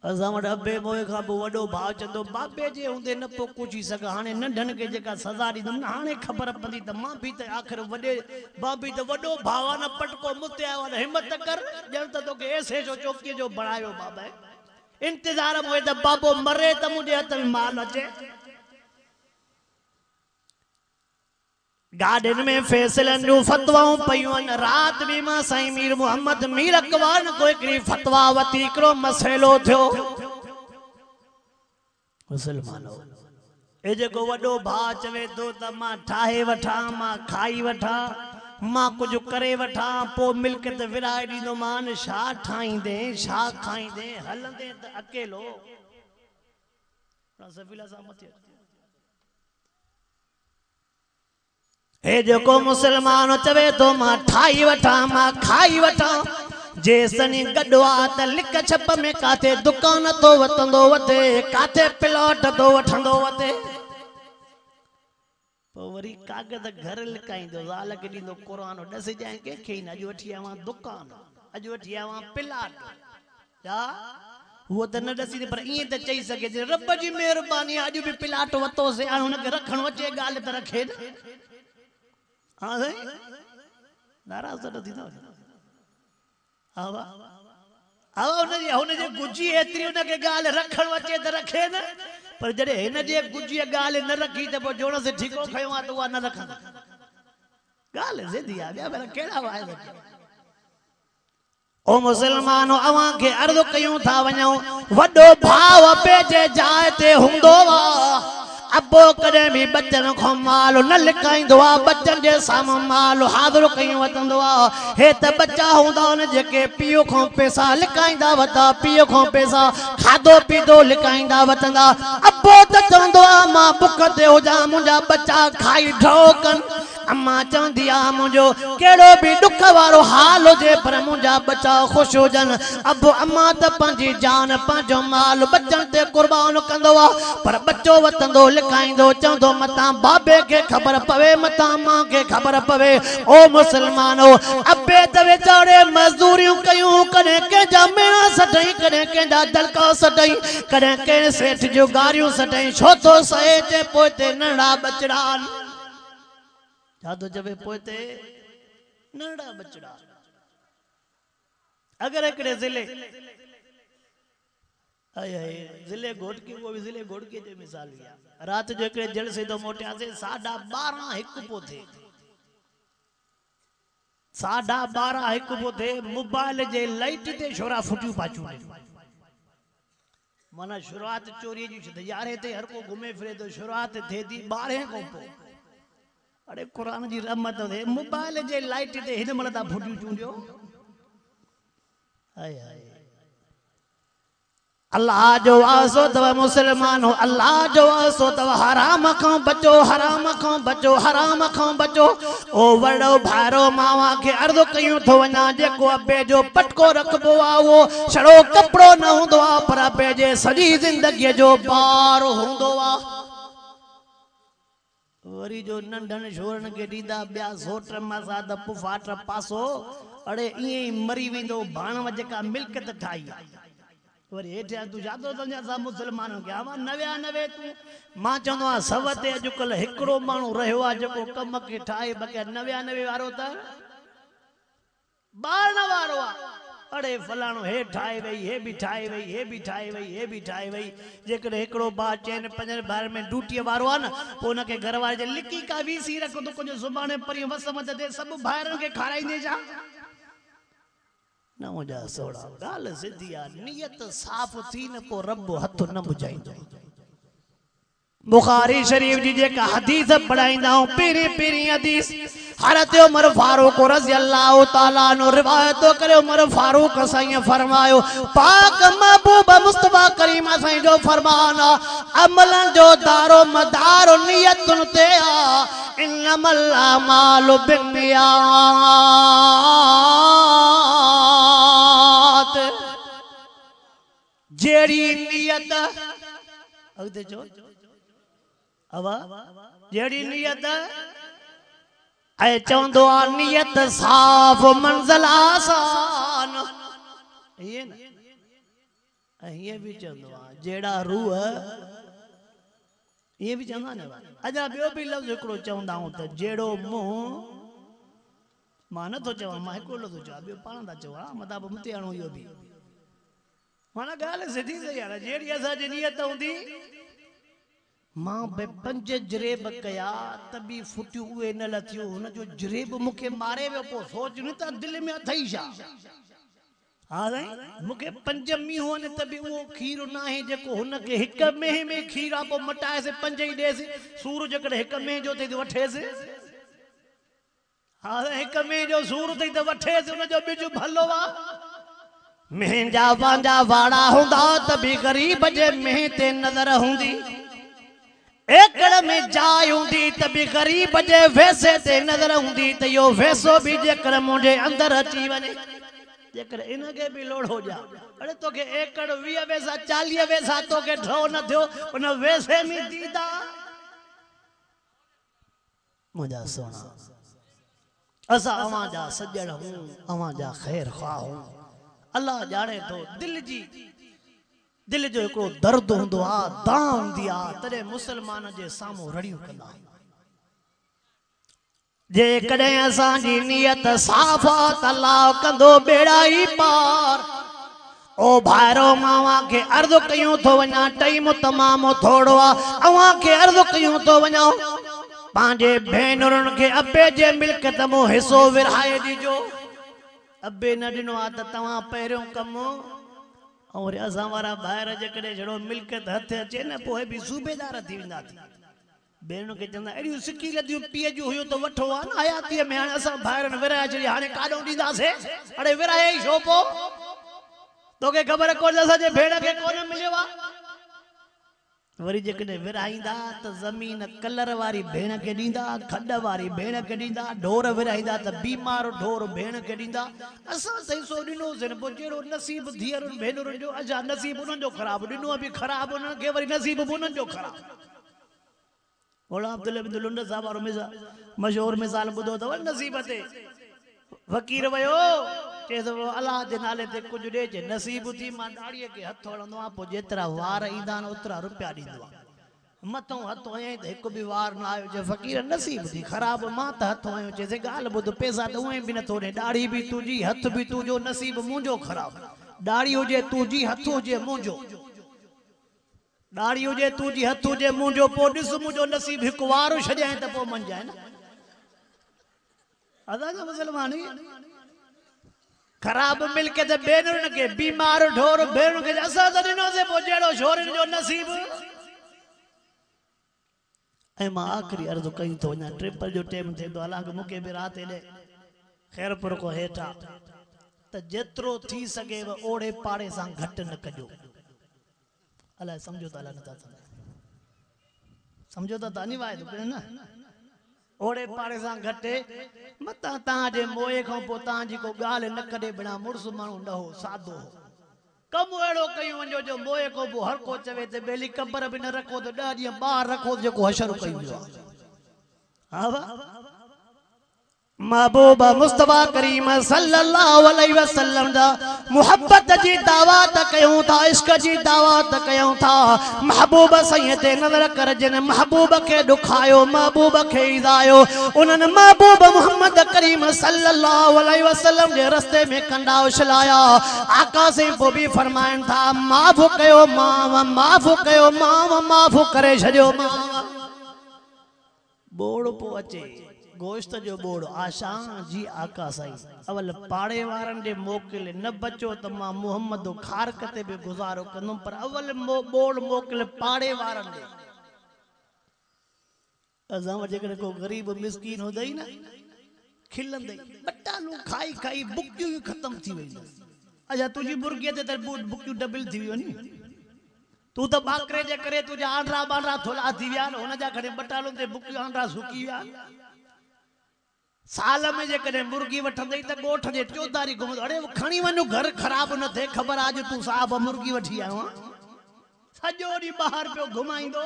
असां वटि अबे मोए खां पोइ वॾो भाउ चवंदो बाबे जे हूंदे न पोइ कुझी सघां, हाणे नंढनि खे जेका सज़ा ॾींदुमि न हाणे ख़बर पवंदी त मां बि त आख़िर वॾे बाबी त वॾो भाउ आहे न, पटको मुते आयो आहे, हिमत कर ॼण त तोखे ऐसे जो चौकीअ जो बणायो बाबा। इंतज़ार मोए त बाबो मरे त मुंहिंजे हथ में माल अचे। गार्डन में फैसलन जो फतवाऊं पयूं आहिनि। रात भी मां साईं मीर मोहम्मद मीर अकबर को हिकिड़ी फतवा वती, हिकिड़ो मसइलो थियो। मुसलमानो ए जेको वॾो भाउ चवे थो त मां ठाहे वठां, मां खाई वठां, मां कुझु करे वठां, पोइ मिल्कियत विराए ॾींदोमान, छा ठाहींदे छा खाईंदे, हलंदे त अकेलो। सफ़ीला सां मथे हे जेको मुसलमान चवे तो मां ठाही वठां, मां खाई वठां, जेसनी गॾु आहे त लिक छप में काथे दुकान तो वतंदो वठे, काथे प्लॉट तो वठंदो वठे। पोइ वरी कागज़ घर लिकाईंदो, ज़ाल खे ॾींदो क़ुरान, ॾस जाए कंहिंखे न, अॼु वठी आवां दुकान, अॼु वठी आवां प्लॉट। छा उहो त न ॾसींदे, पर ईअं त चई सघे रब जी महिरबानी अॼु बि प्लॉट वरितोसीं, हाणे हुनखे रखणु अचे ॻाल्हि त रखे न। हाँ साईं नाराज़ त न थींदा। हुनजे गुजी एतिरी हुनखे ॻाल्हि रखणु अचे त रखे न, पर जॾहिं हिन जे गुजीअ ॻाल्हि न रखी त पोइ जोण से ठीको खयो आहे त उहा न रखंदा। ॻाल्हि सिधी आहे, ॿिया भला कहिड़ा वाइदा। ओ मुसलमानो अवां खे अर्ज़ु कयूं था वञूं, वॾो भाउ अबे जे जाइ ते हूंदो आहे, अबो कॾहिं बि बचन खां माल न लिकाईंदो आहे, बचन जे साम्हूं माल हाज़िर कयूं वठंदो आहे। हे त बच्चा हूंदा आहिनि जेके पीउ खां पैसा लिकाईंदा वठा, पीउ खां पैसा खाधो पीतो लिकाईंदा वठंदा। अबो त चवंदो आहे मां बुख ते हुजां, मुंहिंजा बच्चा खाई ढो कनि। अम्मा चवंदी आहे मुंहिंजो कहिड़ो बि ॾुख वारो हाल हुजे पर मुंहिंजा बच्चा ख़ुशि हुजनि। अबो अम्मा त पंहिंजी जान पंहिंजो माल बच्चनि ते कुर्बान कंदो आहे, पर बच्चो वठंदो लिकाईंदो, चवंदो मतां बाबे खे ख़बर पवे, मतां मां खे ख़बर पवे। ओ मुसलमानो अबे त वेचारे मज़दूरियूं कयूं, कॾहिं कंहिंजा मेणा सटई, कॾहिं कंहिंजा दड़का सटई, कॾहिं कंहिं सेठ जूं गारियूं सटई, छो थो सहे जे पोइ ते नंढा बचड़ा, छा तो चवे पोइ ते नंढा बचड़ा। अगर हिकिड़े ज़िले ज़िले घोटकी, वो भी ज़िले घोटकी जो मिसाल लिया, रात जो हिकिड़े जलसे तो मोटियासीं 12:30 हिकु पोइ थे, 12:30 हिकु पोइ थे, मोबाइल जे लाइट ते छोरा फुटियूं पाचूं, माना शुरुआत चोरी जी थी, 11 ते हर को घुमे फिरे तो शुरुआत थे थी 12 खां पोइ। अरे कुरान जी रहमत थे, मोबाइल जे लाइट ते हिन महिल था फुटियूं चूंडियो। अल्लाह जो वासो तव मुसलमानो, अल्लाह जो वासो तव, हराम खां बचो, हराम खां बचो, हराम खां बचो। ओ वड़ो भारो मावा के अर्ज़ु कयूं थो वञा, जेको अबे जो पटको रखबो आहे उहो छड़ो कपिड़ो न हूंदो आहे, पर अबे जे सॼी ज़िंदगीअ जो बार हूंदो आहे। वरी जो नंढनि छोरनि खे ॾींदा ॿिया सोट मसा त पुफाट पासो, अड़े ईअं ई मरी वेंदो भाणव जेका मिल्कियत ठाही आहे। वरी हेठियां तूं जातो सम्झा असां मुसलमाननि खे आवा 99 तूं, मां चवंदो आहियां 100 ते अॼुकल्ह हिकिड़ो माण्हू रहियो आहे जेको कम खे ठाहे, बक़ैर 99 वारो त ॿारण वारो आहे। अड़े फलाणो हे ठाहे वई, हे बि ठाहे वई, हे बि ठाहे वई, हे बि ठाहे वई। जेकॾहिं हिकिड़ो भाउ चइनि 5 ॿारनि में ड्यूटीअ वारो आहे न, पोइ हुनखे घर वारे जे लिकी का वीसी रख, तूं कुझु सुभाणे परी वस मत ते सभु ॿाहिरनि खे खाराईंदे छा न। मुंहिंजा सोड़ा ॻाल्हि सिधी आहे, नियत साफ़ थी न पोइ रब हथ न बुझाईंदो। बुखारी शरीफ जी जेका हदीस पढ़ाईंदा हूं, पहिरीं हदीस हज़रत उमर फारूक रज़ी अल्लाह ताला अन्हु रिवायत करे, उमर फारूक साईं फरमायो, पाक महबूब मुस्तफा करीम साईं जो फरमान आहे, अमलन जो दारो मदार नियतुन ते आहे, इन्नमल अमालु बिन्नियात। जेड़ी नियत अगते चो अवा जेड़ी नियत ऐ चवंदो आ नियत साफ मंजिल आसान ये ना ये भी चवंदो आ जेड़ा रूह ये भी चवंदा न अजा बियो भी लफ्ज़ हिकिड़ो चवंदा हूं त जेड़ो मुंह मां नथो चवां मां हिकिड़ो लफ्ज़ चवां ॿियो पाण था चवां मतिलबु मुते आणो इहो बि माना ॻाल्हि सिधी सही आहे जहिड़ी असांजी नियत हूंदी मां बे 5 जरेब कया त बि फुटियूं उहे न लथियूं हुनजो जरेब मूंखे मारे वियो पोइ सोच न त दिलि में अथई छा हा साईं मूंखे 5 मींहं आहिनि त बि उहो खीर न आहे जेको हुनखे हिक मेंह में खीर आहे पोइ मटाएसि 5 ई ॾेसि सूर जेकॾहिं हिक मेंह जो अथई त वठेसि हा हिक मेंह जो सूर अथई त वठेसि हुनजो ॿिज भलो आहे मेंहिंजा पंहिंजा वाड़ा हूंदा त बि ग़रीब जे मेंह ते नज़र हूंदी एकड़ में जाइ हूंदी त बि ग़रीब जे वैसे ते नज़र हूंदी त इहो वैसो बि जेकर मुंहिंजे अंदरि अची वञे जेकर इनखे बि लोड़ हो जा अरे तोखे एकड़ 20 वैसा 40 वैसा तोखे ठो न थियो उन वैसे में दीदा मुंहिंजा सोना असां अवां जा सजण हूं अवां जा ख़ैर ख़्वाह हूं अल्लाह जाने तो दिल जो हिकिड़ो दर्द हूंदो आहे दां हूंदी आहे तॾहिं मुस्लमान जे साम्हूं रड़ियूं कंदा जेकॾहिं असांजी नियत साफ़ आहे त अल्लाह कंदो बेड़ा ई पार ओ भाइरो मां खे अर्ज़ कयूं थो वञा टाइम तमामु थोड़ो आहे अवां खे अर्ज़ कयूं थो वञा पंहिंजे भेनरुनि खे अबे जे मिल्कियत मां हिसो विरहाए ॾिजो अबे न ॾिनो आहे त तव्हां पहिरियों कमु ऐं वरी असां वारा ॿाहिरि जेकॾहिं जहिड़ो मिल्कियत हथ अचे न पोइ बि सूबेदार थी वेंदा भेनरुनि खे चवंदा अहिड़ियूं सिकी लदियूं पीउ जूं हुयूं त वठो आहे न हयातीअ में हाणे असां ॿाहिरि विराए छॾी हाणे काॾों ॾींदासीं अड़े विराए ई छो पोइ तोखे ख़बर कोन्हे असांजे भेण खे कोन मिलियो आहे वरी जेकॾहिं विराईंदा त ज़मीन कलर वारी भेण खे ॾींदा खॾ वारी भेण खे ॾींदा ढोर विराईंदा त बीमार ढोर भेण खे ॾींदा असां त हिसो ॾिनोसीं पोइ जहिड़ो नसीब धीअरुनि भेनरुनि जो अजा नसीब उन्हनि जो ख़राबु ॾिनो बि ख़राबु उन्हनि खे वरी नसीब बि उन्हनि जो ख़राबु मौला अब्दुल बिन लुंड साहब वारो मशहूर मिसाल ॿुधो अथव नसीब ते फ़क़ीर वियो चए थो अलाह जे नाले ते कुझु ॾिजे नसीब थी मां ॾाड़ीअ खे हथु हणंदो आहियां पोइ जेतिरा वार ईंदा आहिनि ओतिरा रुपया ॾींदो आहे मथां हथु हयईं त हिकु बि वार न आयो चए फ़क़ीर नसीब थी ख़राबु मां त हथु हयो चइसि ॻाल्हि ॿुध पैसा त उहे बि नथो ॾे ॾाढ़ी बि तुंहिंजी हथु बि तुंहिंजो नसीब मुंहिंजो ख़राबु ॾाढ़ी हुजे तुंहिंजी हथु हुजे मुंहिंजो ॾाढ़ी हुजे तुंहिंजी हथु हुजे मुंहिंजो पोइ ॾिस मुंहिंजो नसीब हिकु वार छॾियईं त पोइ मंझाए न असांजा मुस्लमान ख़राब मिल्कियत भेनरुनि खे बीमार ढोर भेनरुनि खे असां त ॾिनोसीं पोइ जहिड़ो छोरियुनि जो नसीब ऐं मां आख़िरी अर्ज़ु कई थो वञा ट्रिपल जो टाइम थिए थो हालांकि मूंखे बि राति हेॾे ख़ैरपुर खां हेठां त जेतिरो थी सघेव ओड़े पाड़े सां घटि न कजो अलाए सम्झो था अलाए नथा सम्झो था अनिवार्य न ओड़े पाड़े सां घटि मतां तव्हांजे मोए खां पोइ तव्हांजी को ॻाल्हि न कॾे बिना मुड़ुसु माण्हू न हो सादो हो कमु अहिड़ो कयूं वञो जो मोए खां पोइ हर को चवे त बेली कबर बि न रखो त 10 ॾींहं ॿाहिरि रखो जेको हशर कयूं हा महबूब मुस्तफा करीम सल्लल्लाहु अलैहि वसल्लम दा मोहब्बत जी दावत कयूं था इश्क जी दावत कयूं था महबूब सईं ते नज़र कर जिन महबूब खे दुखायो महबूब खे ईज़ायो उन्हनि महबूब मोहम्मद करीम सल्लल्लाहु अलैहि वसल्लम जे रस्ते में कंडा उछलाया आका से पोइ बि फरमाइनि था माफ़ कयो माफ़ करे छॾियो बोड़ पो अचे गोश्त जो बोड़ आशा जी आका साईं अवल पाड़े वारनि जे मोकिले न बचो त मां मोहम्मद खार कते बि गुज़ारो कंदुमि पर अवल बोड़ मोकिले पाड़े वारनि ॾे असां वटि जेकॾहिं को ग़रीब मिसकीन हूंदई न खिलंदई बटालू खाई खाई बुकियूं ख़तम थी वेंदियूं अच्छा तुंहिंजी मुर्गीअ ते त बुकियूं डबल थी वियूं नी तू त बाकरे जे करे तुंहिंजा आंडा बांडा थोड़ा थी विया हुन जा खणी बटालुनि ते बुकियूं आंडा सुकी विया साल में जेकॾहिं मुर्गी वठंदई त ॻोठ जे चौधारी घुमंदो अरे खणी वञो घर ख़राब न थिए ख़बर आज तूं साहब मुर्गी वठी आयो सॼो ॾींहुं ॿाहिरि पियो घुमाईंदो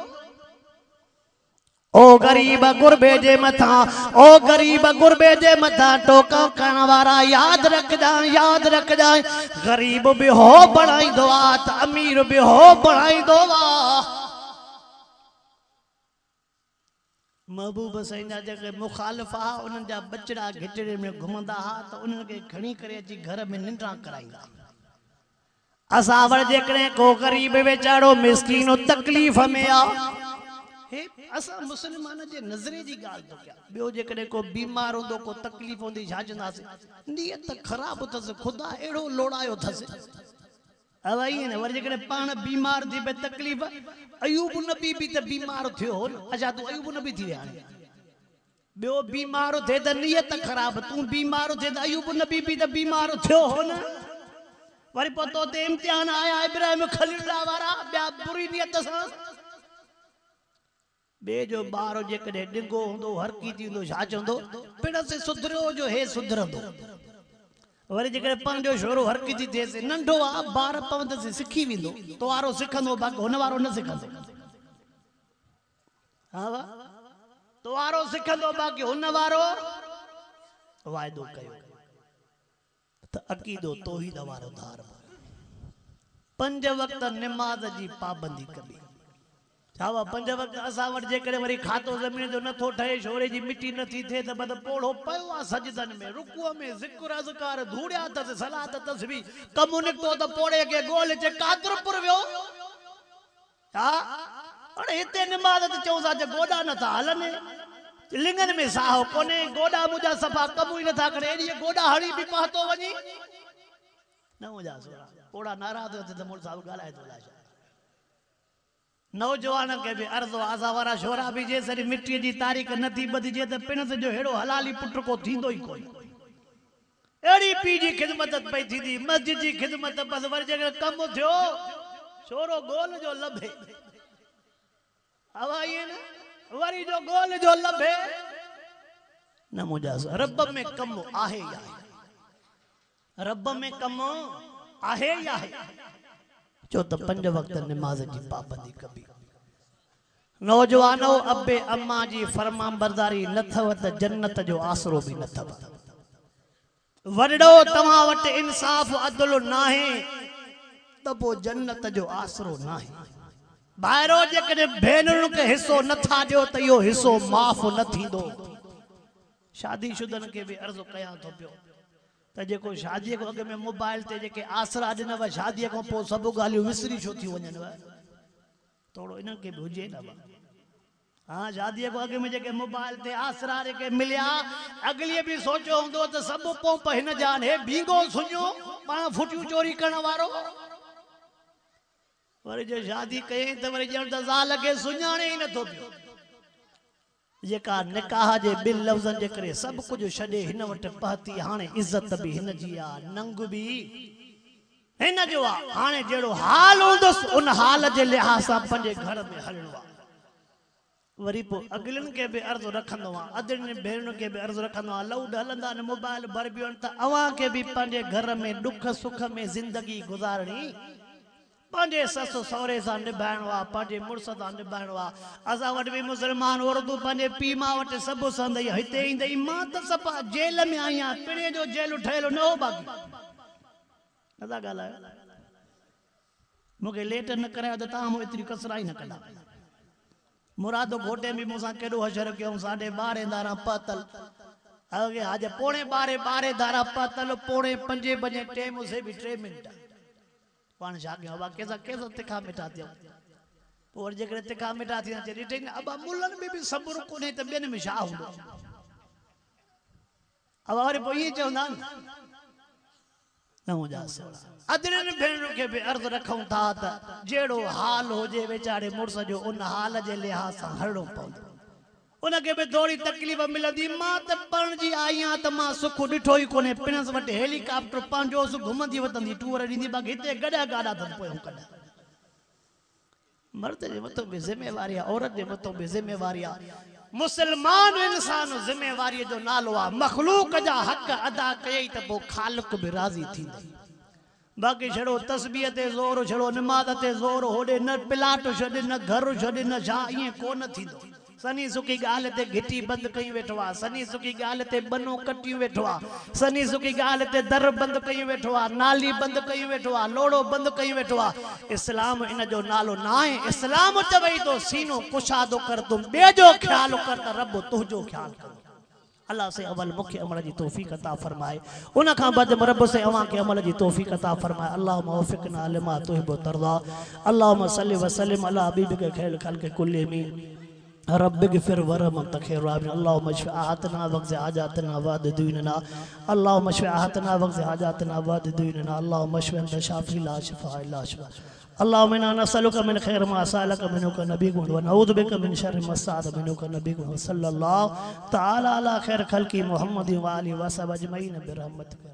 ओ गरीब गुरबे जे मथा ओ गरीब गुरबे जे मथा टोका करण वारा याद रखजा गरीब भी हो बढ़ाईंदो आ त अमीर भी हो बढ़ाईंदो आ महबूब साईं जा जेके मुखालिफ़ आ उन्हनि जा बचड़ा घिटड़े में घुमंदा हा त उन्हनि खे खणी करे अची घर में निंड्रा कराईंदा असां वटि जेकॾहिं को गरीब वेचारो मिसकीन तकलीफ़ में आ हे असां मुस्लमान जे नज़रे जी ॻाल्हि थो कयां ॿियो जेकॾहिं को बीमार हूंदो को तकलीफ़ हूंदी छा चवंदासीं नियत ख़राब अथसि ख़ुदा अहिड़ो लोड़ायो अथसि अवई न वरी जेकॾहिं पाण बीमार थी पए तकलीफ़ अयूब नबी भी त बीमार थियो हो न अच्छा तूं अयूब नबी थी विया ॿियो बीमार थिए त नियत ख़राब तूं बीमार थिए त अयूब नबी भी त बीमार थियो हो न वरी पोइ तो ते इम्तिहान आया इब्राहिम खलीलुल्लाह वारा ॿिया बुरी नियत सां ॿिए जो ॿार जेकॾहिं डिघो हूंदो हरकी थी हूंदो छा चवंदो पिण से सुधरियो जो हे सुधरंदो वरी जेकॾहिं पंहिंजो छोरो हरकी थी थिएसि नंढो आहे ॿार पवंदसि सिखी वेंदो तो वारो सिखंदो बाक़ी हुन वारो न सिखंदो हा तो वारो सिखंदो बाक़ी हुन वारो वाइदो कयो त अक़ीदो तौहीद वारो धार 5 वक्त नमाज जी पाबंदी कबी छावा 5 वक्त असां वटि जेकॾहिं वरी खातो ज़मीन जो नथो ठहे छोरे जी मिटी नथी थिए त बद पोड़ो पियो आहे सजदनि में रुकुअ में ज़िक्र अज़कार धूड़िया अथसि सलात तस्बीह कमु निकितो त पोड़े खे गोल चे कादरपुर वियो हा अरे हिते निमाज़ त चऊं था गोॾा नथा हलनि लिंगनि में साहो कोन्हे गोॾा मुंहिंजा सफ़ा कमु ई नथा करे एॾी गोॾा हणी बि पहुतो वञी न मुंहिंजा पोड़ा नाराज़ त मुड़ुस ॻाल्हाए थो लाइ नौजवान के भी अर्ज़ो आज़ा वारा छोरा भी जे सरी मिट्टी जी तारीख़ नथी बदिजे त पिण जो हेड़ो हलाली पुट को थींदो ही कोन एड़ी पी जी खिदमत पई थींदी मस्जिद जी खिदमत बस वर जगह कम थियो छोरो गोल जो लभे हवाई न वरी जो गोल जो लभे न मुझा रब में कम आहे या रब में कम आहे या जो तो 5 वक्त नमाज की पाबंदी कबी नौजवानो अब्बे अम्मा जी फरमान बरदारी न थव त जन्नत जो आसरो भी न थव वडो तवा वट इंसाफ अदल नाहे त पो जन्नत जो आसरो नाहे बाहरो जेकॾहिं भेनरुनि खे हिस्सो नथा ॾियो त इहो हिस्सो माफ़ न थींदो शादीशुदनि खे बि अर्ज़ु कयां थो पियो त जेको शादीअ खां अॻु में मोबाइल ते जेके आसरा ॾिनव शादीअ खां पोइ सभु ॻाल्हियूं विसरी छो थी वञनव थोरो इन्हनि खे बि हुजे न हाँ शादीअ खां अॻु में जेके मोबाइल ते आसरा जेके मिलिया अॻिलीअ बि सोचियो हूंदो त सभु पोंप हिन जा हे बींगो सुञो पाण फुटियूं चोरी करण वारो वरी जो शादी कयईं त वरी ॼण त ज़ाल खे सुञाणे ई नथो पियो जेका निकाह जे 2 लफ़्ज़नि जे करे सभु कुझु छॾे हिन वटि पहुती हाणे इज़त बि हिन जी आहे नंग बि हिन जो आहे हाणे जहिड़ो हाल हूंदुसि उन हाल जे लिहाज़ सां पंहिंजे घर में हलणो आहे वरी पोइ अॻिलनि खे बि अर्ज़ु रखंदो आहे अदड़ियुनि भेनरुनि खे बि अर्ज़ु रखंदो आहे लऊड हलंदा आहिनि मोबाइल भरबियूं आहिनि त अव्हां खे बि पंहिंजे घर में ॾुख सुख में ज़िंदगी गुज़ारणी पंहिंजे ससु सहुरे सां निभाइणो आहे पंहिंजे मुड़ुस सां निभाइणो आहे असां वटि बि मुस्लमान औरतूं पंहिंजे पीउ मां वटि सभु संदई हिते ईंदई मां त सफ़ा जेल में आई आहियां पिणे जो जेल ठहियलु न हो बाक़ी नथा ॻाल्हायो मूंखे लेट न करायो त तव्हां मूं एतिरी कसरा ई न कंदा मुरादो घोटे बि मूंसां केॾो हशर कयूं 12:30 धारा पतल आज 12:30 धारा पतल 4:45 बजे टाइम से भी 3 मिनट पान छा कयूं अबा कैसा तिखा मिठा थियो पोइ जेकॾहिं तिखा मिठा थी अचे ॾिठई न अबा मुलनि में बि सब्र कोन्हे त ॿियनि में छा हूंदो अब वरी पोइ ईअं चवंदा न मुंहिंजा अदड़ियुनि भेनरुनि खे बि अर्ज़ु रखूं था त जहिड़ो हाल हुजे वेचारे मुड़ुस जो उन हाल जे लिहाज़ सां हलणो पवंदो उनखे बि थोरी तकलीफ़ मिलंदी मां त पणिजी आई आहियां त मां सुख ॾिठो ई कोन्हे पिणस वटि हेलीकॉप्टर पंहिंजो घुमंदी वठंदी टूर ॾींदी बाक़ी हिते गॾा गाॾा अथनि पोइ कॾहिं मर्द जे मथां बि ज़िमेवारी आहे औरत जे मथां बि ज़िमेवारी आहे मुसलमान इंसान जिम्मेवारी जो नालो आ मखलूक जा हक अदा कई त पो खालिक भी राजी थी। बाकी छड़ो तस्बीह ते जोर छड़ो नमाज ते जोर होडे न प्लाट छड़े न घर छड़े न छा ये कोन थींदो। सनी सुकी गाल ते घिटी बंद कई वेठो आ, सनी सुकी गाल ते बनो कटियो वेठो आ, सनी सुकी गाल ते दर बंद कई वेठो आ, नाली बंद कई वेठो आ, लोड़ो बंद कई वेठो आ। इस्लाम इन जो नालो ना है। इस्लाम चवई तो सीनो कुशादो कर तुम बेजो ख्याल कर त रब तुझो ख्याल कर। अल्लाह से अवल मुख्य अमल की तौफीक अता फरमाए, उन खां बाद रब से अवां के अमल की तौफीक अता फरमाए। अल्लाहुम्मा वफ़िक़ना लिमा तुहिब्बु तर्ज़ा। अल्लाहुम्मा सल्लि व सल्लिम अला हबीबिक खैरुल खल्क़ि कुल्लिहिम रब्बिग़फिर वरहम अंत खैरुर राहिमीन। अल्लाहुम्मा इश्फ़ि आहातना वक़्ज़ि हाजातना वअद दीनना। अल्लाहुम्मा इश्फ़ि आहातना वक़्ज़ि हाजातना वअद दीनना। अल्लाहुम्मा इश्फ़ि अंत शाफ़ी ला शिफ़ा इल्ला शिफ़ा। अल्लाहुम्मा इन्ना नसअलुका मिन खैरि मा सअलका मिन्हु नबियुक व नऊज़ु बिका मिन शर्रि मा इस्तअाज़ मिन्हु नबियुक सल्लल्लाहु तआला अला खैरि ख़ल्क़ि मुहम्मदिन व आलिहि व सहबिहि अजमईन बिरहमतिका।